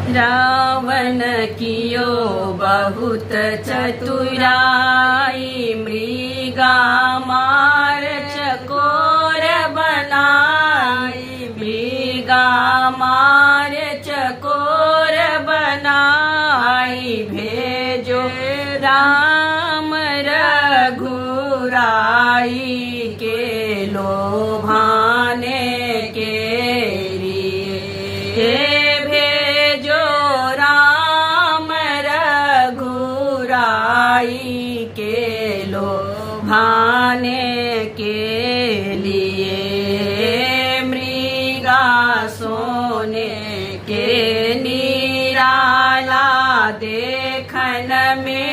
रावण कियो बहुत चतुराई, मृगा मार चकोर बनाई, मृगा मार चकोर बनाई। भेजो राम रघुराई के लोभाने के लिए, भेजो राम रघुराई के लोभाने के लिए। मृगा सोने के निराला देखन में